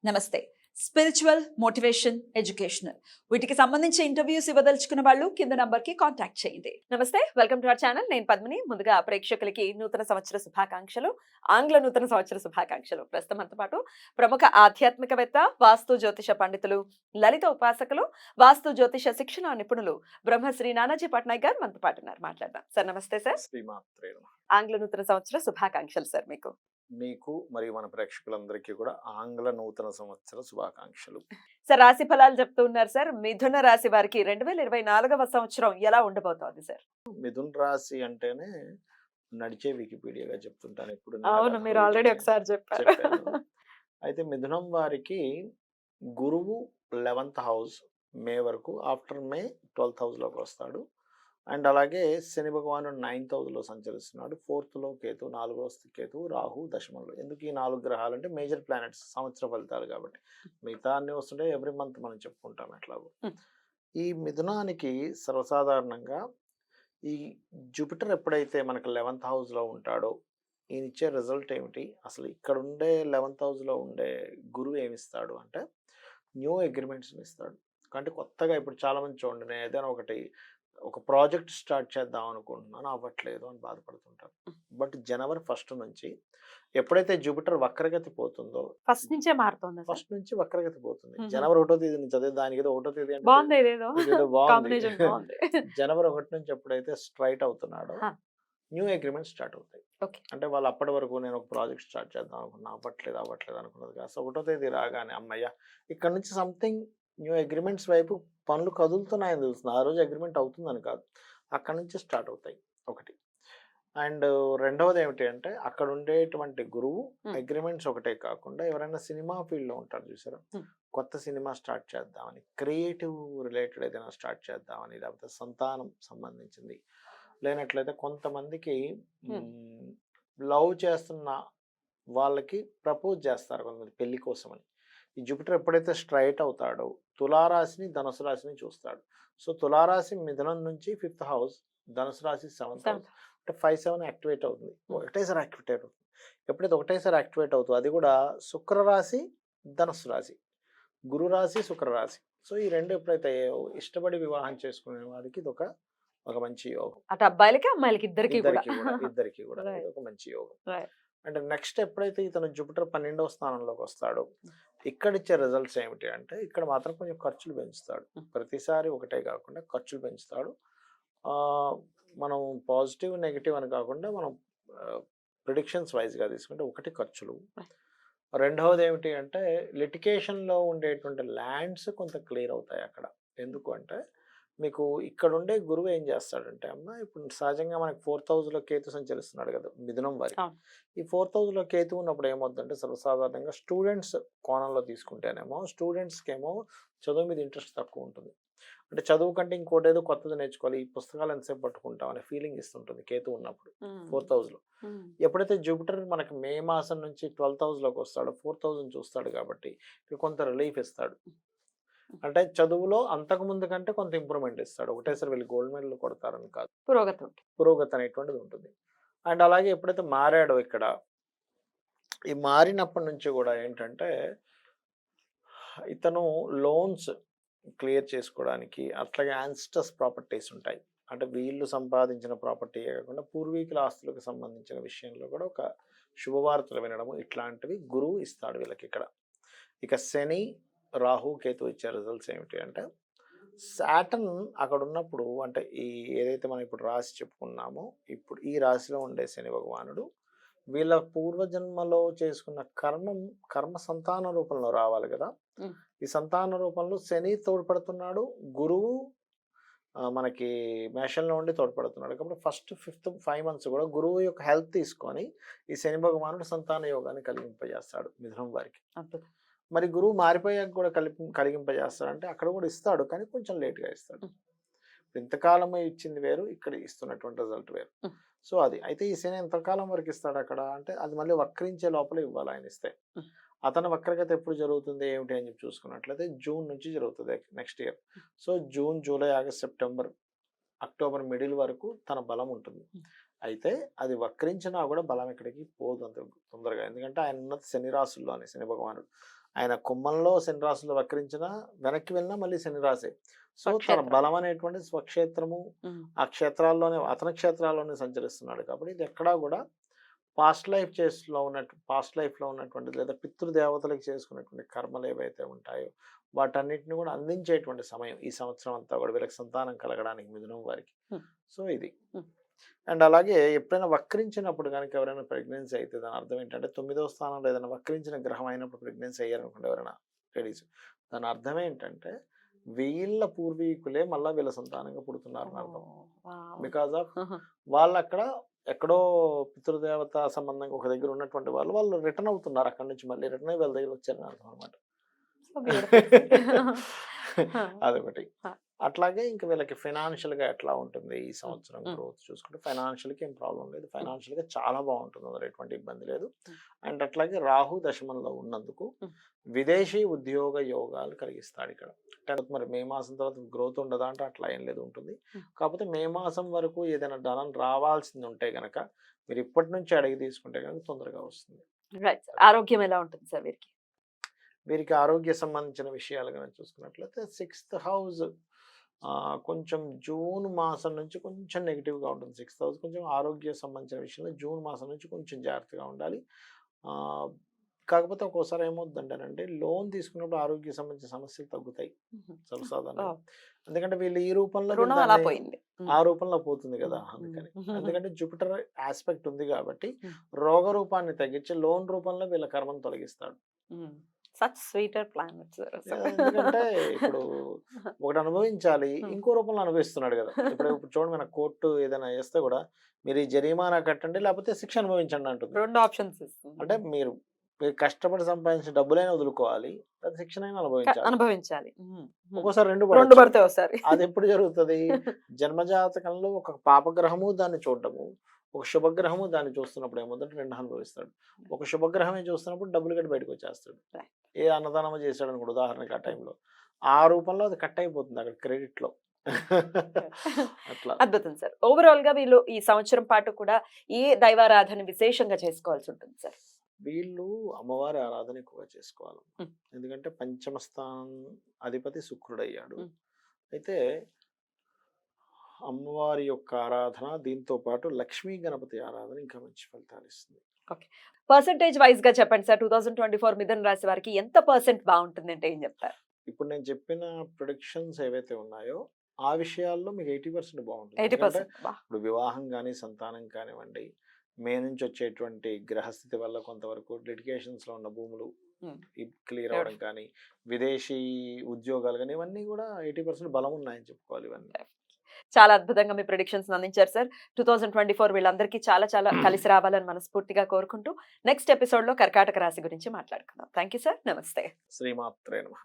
నమస్తే. Spiritual, motivation, educational వీటికి సంబంధించి ఇంటర్వ్యూస్ ఇవ్వదలుచుకున్న వాళ్ళు కింద నంబర్ కి కాంటాక్ట్ చేయండి. నమస్తే, వెల్కమ్ టు అవర్ ఛానల్. నేను పద్మిని. ముందుగా ప్రేక్షకులకి నూతన సంవత్సర శుభాకాంక్షలు, ఆంగ్ల నూతన సంవత్సర శుభాకాంక్షలు. ప్రస్తుతం మనతో పాటు ప్రముఖ ఆధ్యాత్మికవేత్త, వాస్తు జ్యోతిష పండితులు, లలిత ఉపాసకులు, వాస్తు జ్యోతిష శిక్షణ నిపుణులు బ్రహ్మశ్రీ నానాజీ పట్నాయక్ గారు మనతో పాటు ఉన్నారు. మాట్లాడదాం. సార్ నమస్తే. సార్, శ్రీమాత్రే నమః. ఆంగ్ల నూతన సంవత్సర శుభాకాంక్షలు సార్ మీకు. మీకు మరియు మన ప్రేక్షకులందరికీ కూడా ఆంగ్ల నూతన సంవత్సర శుభాకాంక్షలు. సార్, రాశి ఫలాలు చెప్తూ ఉన్నారు సార్. మిథున రాశి వారికి 2024వ సంవత్సరం ఎలా ఉండబోతోంది సార్? మిథున్ రాశి అంటేనే నడిచే వికీపీడియాగా చెప్తుంటాను ఎప్పుడు. అవును, మీరు ఆల్రెడీ ఒకసారి చెప్పారు. అయితే మిథునం వారికి గురువు 11th హౌస్ మే వరకు, ఆఫ్టర్ మే 12th హౌస్ లోకి వస్తాడు. అండ్ అలాగే శని భగవానుడు 9th హౌస్ లో సంచరిస్తున్నాడు. 4th లో కేతు, 4వ కేతు, రాహు దశమంలో. ఎందుకు ఈ 4 గ్రహాలు అంటే మేజర్ ప్లానెట్స్, సంవత్సర ఫలితాలు కాబట్టి. మిగతా అన్ని వస్తుంటే ఎవ్రీ మంత్ మనం చెప్పుకుంటాం ఎట్లాగో. ఈ మిథునానికి సర్వసాధారణంగా ఈ జూపిటర్ ఎప్పుడైతే మనకు 11th హౌస్ లో ఉంటాడో ఈయన ఇచ్చే రిజల్ట్ ఏమిటి, అసలు ఇక్కడ ఉండే 11th హౌస్ లో ఉండే గురువు ఏమిస్తాడు అంటే న్యూ అగ్రిమెంట్స్ని ఇస్తాడు. అంటే కొత్తగా ఇప్పుడు చాలా మంది చూడండి, నేను ఏదైనా ఒక ప్రాజెక్ట్ స్టార్ట్ చేద్దాం అనుకుంటున్నాను, అవ్వట్లేదు అని బాధపడుతుంటారు. బట్ జనవరి 1st నుంచి ఎప్పుడైతే జూపిటర్ వక్రగతి పోతుందో, ఫస్ట్ నుంచే మారుతోంది. ఫస్ట్ నుంచి వక్రగతి పోతుంది. జనవరి 1వ తేదీ నుంచి అదే, దానికి ఏదో 1వ తేదీ అంటే బాగుంది, ఇదేదో ఇదేదో బాగుంది. కాంబినేషన్ బాగుంది. జనవరి 1 నుంచి ఎప్పుడైతే స్ట్రైట్ అవుతున్నాడో న్యూ అగ్రిమెంట్ స్టార్ట్ అవుతాయి. ఓకే. అంటే వాళ్ళు అప్పటి వరకు నేను ఒక ప్రాజెక్ట్ స్టార్ట్ చేద్దాం అనుకున్నా, అవ్వట్లేదు అనుకున్నది కాస్త 1వ తేదీ రాగానే అమ్మయ్య ఇక్కడ నుంచి సంథింగ్ న్యూ అగ్రిమెంట్స్ వైపు పనులు కదులుతున్నాయని తెలుస్తుంది. ఆ రోజు అగ్రిమెంట్ అవుతుందని కాదు, అక్కడ నుంచి స్టార్ట్ అవుతాయి ఒకటి. అండ్ రెండవది ఏమిటి అంటే అక్కడ ఉండేటువంటి గురువు అగ్రిమెంట్స్ ఒకటే కాకుండా ఎవరైనా సినిమా ఫీల్డ్లో ఉంటారు చూసారా, కొత్త సినిమా స్టార్ట్ చేద్దామని, క్రియేటివ్ రిలేటెడ్ ఏదైనా స్టార్ట్ చేద్దామని, లేకపోతే సంతానం సంబంధించింది, లేనట్లయితే కొంతమందికి లవ్ చేస్తున్న వాళ్ళకి ప్రపోజ్ చేస్తారు కొంతమంది పెళ్లి కోసమని. ఈ జూపిటర్ ఎప్పుడైతే స్ట్రైట్ అవుతాడో తులారాశిని, ధనుసు రాశిని చూస్తాడు. సో తులారాశి మిథునం నుంచి 5th హౌస్, ధనుసు రాశి 7th హౌస్, అంటే 5-7 యాక్టివేట్ అవుతుంది. ఒకటేసారి యాక్టివేట్ అవుతుంది. ఎప్పుడైతే ఒకటేసారి యాక్టివేట్ అవుతుందో అది కూడా శుక్రరాశి, ధనుసు రాశి, గురు రాశి, శుక్రరాశి. సో ఈ రెండు ఎప్పుడైతే ఇష్టపడి వివాహం చేసుకునే వారికి ఇది ఒక మంచి యోగం. అటు అబ్బాయిలకి అమ్మాయిలకి ఇద్దరికి కూడా ఇది ఒక మంచి యోగం. అంటే నెక్స్ట్ ఎప్పుడైతే ఇతను జూపిటర్ 12వ స్థానంలోకి వస్తాడో ఇక్కడ ఇచ్చే రిజల్ట్స్ ఏమిటి అంటే ఇక్కడ మాత్రం కొంచెం ఖర్చులు పెంచుతాడు. ప్రతిసారి ఒకటే కాకుండా ఖర్చులు పెంచుతాడు. మనం పాజిటివ్ నెగిటివ్ అని కాకుండా మనం ప్రిడిక్షన్స్ వైజ్గా తీసుకుంటే ఒకటి ఖర్చులు, రెండవది ఏమిటి అంటే లిటికేషన్లో ఉండేటువంటి ల్యాండ్స్ కొంత క్లియర్ అవుతాయి అక్కడ. ఎందుకు అంటే మీకు ఇక్కడ ఉండే గురువు ఏం చేస్తాడంటే అమ్మ, ఇప్పుడు సహజంగా మనకి 4th హౌస్లో కేతు సంచరిస్తున్నాడు కదా మిథునం వారికి. ఈ 4th హౌస్లో కేతు ఉన్నప్పుడు ఏమవుతుందంటే సర్వసాధారణంగా స్టూడెంట్స్ కోణంలో తీసుకుంటేనేమో స్టూడెంట్స్కి ఏమో చదువు మీద ఇంట్రెస్ట్ తక్కువ ఉంటుంది. అంటే చదువు కంటే ఇంకోటి ఏదో కొత్తది నేర్చుకోవాలి, ఈ పుస్తకాలు ఎంతసేపు పట్టుకుంటాం అనే ఫీలింగ్ ఇస్తుంటుంది కేతు ఉన్నప్పుడు 4th హౌస్లో. ఎప్పుడైతే జూపిటర్ మనకి మే మాసం నుంచి 12th హౌస్లోకి వస్తాడో 4th హౌస్ని చూస్తాడు కాబట్టి కొంత రిలీఫ్ ఇస్తాడు. అంటే చదువులో అంతకు ముందు కంటే కొంత ఇంప్రూవ్మెంట్ ఇస్తాడు. ఒకటేసారి వీళ్ళు గోల్డ్ మెడల్ కొడతారని కాదు, పురోగతి అనేటువంటిది ఉంటుంది. అండ్ అలాగే ఎప్పుడైతే మారాడో ఇక్కడ, ఈ మారినప్పటి నుంచి కూడా ఏంటంటే ఇతను లోన్స్ క్లియర్ చేసుకోవడానికి, అట్లాగే యాన్స్టస్ ప్రాపర్టీస్ ఉంటాయి, అంటే వీళ్ళు సంపాదించిన ప్రాపర్టీ కాకుండా పూర్వీకుల ఆస్తులకు సంబంధించిన విషయంలో కూడా ఒక శుభవార్తలు వినడము, ఇట్లాంటివి గురువు ఇస్తాడు వీళ్ళకి ఇక్కడ. ఇక శని, రాహు, కేతు ఇచ్చే రిజల్ట్స్ ఏమిటి అంటే సాటర్న్ అక్కడ ఉన్నప్పుడు, అంటే ఈ ఏదైతే మనం ఇప్పుడు రాశి చెప్పుకున్నామో ఇప్పుడు ఈ రాశిలో ఉండే శని భగవానుడు వీళ్ళ పూర్వజన్మలో చేసుకున్న కర్మ సంతాన రూపంలో రావాలి కదా. ఈ సంతాన రూపంలో శని తోడ్పడుతున్నాడు, గురువు మనకి మేషంలో ఉండి తోడ్పడుతున్నాడు. కాబట్టి ఫస్ట్ 5 months కూడా గురువు యొక్క హెల్త్ తీసుకొని ఈ శని భగవానుడు సంతాన యోగాన్ని కలిగింపజేస్తాడు మిథునం వారికి. మరి గురువు మారిపోయాక కూడా కలిగింపజేస్తాడంటే అక్కడ కూడా ఇస్తాడు, కానీ కొంచెం లేట్గా ఇస్తాడు. ఇంతకాలమే ఇచ్చింది వేరు, ఇక్కడ ఇస్తున్నటువంటి రిజల్ట్ వేరు. సో అది అయితే ఈ శని ఎంతకాలం వరకు ఇస్తాడు అక్కడ అంటే అది మళ్ళీ వక్రించే లోపల ఇవ్వాలి ఆయన ఇస్తే. అతని వక్రగతి ఎప్పుడు జరుగుతుంది ఏమిటి అని చెప్పి చూసుకున్నట్లయితే జూన్ నుంచి జరుగుతుంది next year. So June, July, August, September, October middle వరకు తన బలం ఉంటుంది. అయితే అది వక్రించినా కూడా బలం ఎక్కడికి పోదు అంత తొందరగా. ఎందుకంటే ఆయన ఉన్నది శని రాశుల్లోనే, శని భగవానుడు. ఆయన కుంభంలో శని రాశుల్లో వక్రించినా వెనక్కి వెళ్ళినా మళ్ళీ శని రాశే. సో తన స్వక్షేత్రం. బలం అనేటువంటి స్వక్షేత్రము, ఆ క్షేత్రాల్లోనే, అతని క్షేత్రాల్లోనే సంచరిస్తున్నాడు కాబట్టి ఇది ఎక్కడా కూడా పాస్ట్ లైఫ్లో ఉన్నటువంటి లేదా పితృదేవతలకు చేసుకున్నటువంటి కర్మలు ఏవైతే ఉంటాయో వాటన్నిటిని కూడా అందించేటువంటి సమయం ఈ సంవత్సరం అంతా కూడా వీళ్ళకి సంతానం కలగడానికి మిథునం వారికి. Hmm. సో ఇది. Hmm. అండ్ అలాగే ఎప్పుడైనా వక్రించినప్పుడు కనుక ఎవరైనా ప్రెగ్నెన్సీ అయితే దాని అర్థం ఏంటంటే 9వ స్థానంలో ఏదైనా వక్రించిన గ్రహం అయినప్పుడు ప్రెగ్నెన్సీ అయ్యారనుకోండి ఎవరైనా లేడీస్, దాని అర్థం ఏంటంటే వీళ్ళ పూర్వీకులే మళ్ళీ వీళ్ళ సంతానంగా పుడుతున్నారని అర్థం. బికాజ్ ఆఫ్ వాళ్ళు అక్కడ ఎక్కడో పితృదేవత సంబంధంగా ఒక దగ్గర ఉన్నటువంటి వాళ్ళు రిటర్న్ అవుతున్నారు, అక్కడ నుంచి మళ్ళీ రిటర్న్ అయ్యి వీళ్ళ దగ్గర వచ్చారని అర్థం అనమాట. అదొకటి. అట్లాగే ఇంకా వీళ్ళకి ఫైనాన్షియల్ గా ఎట్లా ఉంటుంది ఈ సంవత్సరం గ్రోత్ చూసుకుంటే ఫైనాన్షియల్ కి ఏం ప్రాబ్లం లేదు, ఫైనాన్షియల్ గా చాలా బాగుంటుంది, అందులో ఎటువంటి ఇబ్బంది లేదు. అండ్ అట్లాగే రాహు దశమంలో ఉన్నందుకు విదేశీ ఉద్యోగ యోగాలు కలిగిస్తాడు ఇక్కడ. అంటే మరి మే మాసం తర్వాత గ్రోత్ ఉండదా అంటే అట్లా ఏం లేదు, ఉంటుంది. కాకపోతే మే మాసం వరకు ఏదైనా ధనం రావాల్సింది ఉంటే గనక మీరు ఇప్పటి నుంచి అడిగి తీసుకుంటే కనుక తొందరగా వస్తుంది. రైట్. ఆరోగ్యం ఎలా ఉంటుంది సార్ వీరికి? వీరికి ఆరోగ్య సంబంధించిన విషయాలు కనుక చూసుకున్నట్లయితే 6th హౌస్ కొంచెం జూన్ మాసం నుంచి కొంచెం నెగిటివ్గా ఉంటుంది. 6th హౌస్ కొంచెం ఆరోగ్య సంబంధించిన విషయంలో జూన్ మాసం నుంచి కొంచెం జాగ్రత్తగా ఉండాలి. కాకపోతే ఒక్కోసారి ఏమవుతుందంటేనంటే లోన్ తీసుకున్నప్పుడు ఆరోగ్య సంబంధించిన సమస్యలు తగ్గుతాయి సర్వసాధారణంగా. ఎందుకంటే వీళ్ళు ఈ రూపంలో రుణం అలా పోయింది. ఆ రూపంలో పోతుంది కదా, అందుకని. ఎందుకంటే జూపిటర్ ఆస్పెక్ట్ ఉంది కాబట్టి రోగ రూపాన్ని తగ్గించి లోన్ రూపంలో వీళ్ళ కర్మను తొలగిస్తాడు. Such sweeter planets. ఎందుకంటే ఇప్పుడు ఒకటి అనుభవించాలి, ఇంకో రూపంలో అనుభవిస్తున్నాడు కదా. ఇప్పుడు చూడండి, మన కోర్టు ఏదైనా చేస్తే కూడా మీరు ఈ జరిమానా కట్టండి లేకపోతే శిక్ష అనుభవించండి అంటుంది. 2 ఆప్షన్స్ ఇస్తుంది. అంటే మీరు కష్టపడి సంపాదించిన డబ్బులైనా వదులుకోవాలి, లేదా శిక్షణైనా అనుభవించాలి. ఒక్కోసారి రెండు పడతాయి ఒకసారి. అది ఎప్పుడు జరుగుతుంది? జన్మజాతకంలో ఒక పాపగ్రహము దాన్ని చూడటము, ఒక శుభగ్రహము దాన్ని చూస్తున్నప్పుడు ఏముందంటే 2 అనుభవిస్తాడు. ఒక శుభగ్రహమే చూస్తున్నప్పుడు డబ్బులు కట్టి బయటకు వచ్చేస్తాడు. ఏ అన్నదానమో చేశాడు అనుకోండి ఉదాహరణకి, ఆ టైంలో ఆ రూపంలో అది కట్ అయిపోతుంది అక్కడ క్రెడిట్ లో. అట్లా. అద్భుతం సార్. ఓవరాల్ గా వీళ్ళు ఈ సంవత్సరం పాటు కూడా ఏ దైవారాధన విశేషంగా చేసుకోవాల్సి ఉంటుంది సార్? వీళ్ళు అమ్మవారి ఆరాధన ఎక్కువగా చేసుకోవాలి. ఎందుకంటే పంచమ స్థానం అధిపతి శుక్రుడు అయ్యాడు. అయితే అమ్మవారి యొక్క ఆరాధన, దీంతో పాటు లక్ష్మీ గణపతి ఆరాధన ఇంకా మంచి ఫలితాలు ఇస్తుంది. పర్సెంటేజ్ వైజ్ గా చెప్పండి సార్, 2024 మిథున రాశి వారికి ఎంత పర్సెంట్ బాగుంటుంది అంటే ఏం చెప్తారు? ఇప్పుడు నేను చెప్పిన ప్రొడిక్షన్స్ ఏవైతే ఉన్నాయో ఆ విషయాల్లో మీకు 80% బాగుంటుంది. 80%. ఇప్పుడు వివాహం కానీ సంతానం కానివ్వండి, మే నుంచి వచ్చేటువంటి గ్రహస్థితి వల్ల కొంతవరకు లిటిగేషన్స్ లో ఉన్న భూములు క్లియర్ అవ్వడం కానీ, విదేశీ ఉద్యోగాలు కానీ, ఇవన్నీ కూడా 80% బలం ఉన్నాయని చెప్పుకోవాలి. ఇవన్నీ చాలా అద్భుతంగా మీ ప్రెడిక్షన్స్ అందించారు సార్. 2024 వీళ్ళందరికీ చాలా చాలా కలిసి రావాలని మనస్ఫూర్తిగా కోరుకుంటూ నెక్స్ట్ ఎపిసోడ్ లో కర్కాటక రాశి గురించి మాట్లాడుకుందాం. Thank you sir. నమస్తే. శ్రీమాత్రే నమః.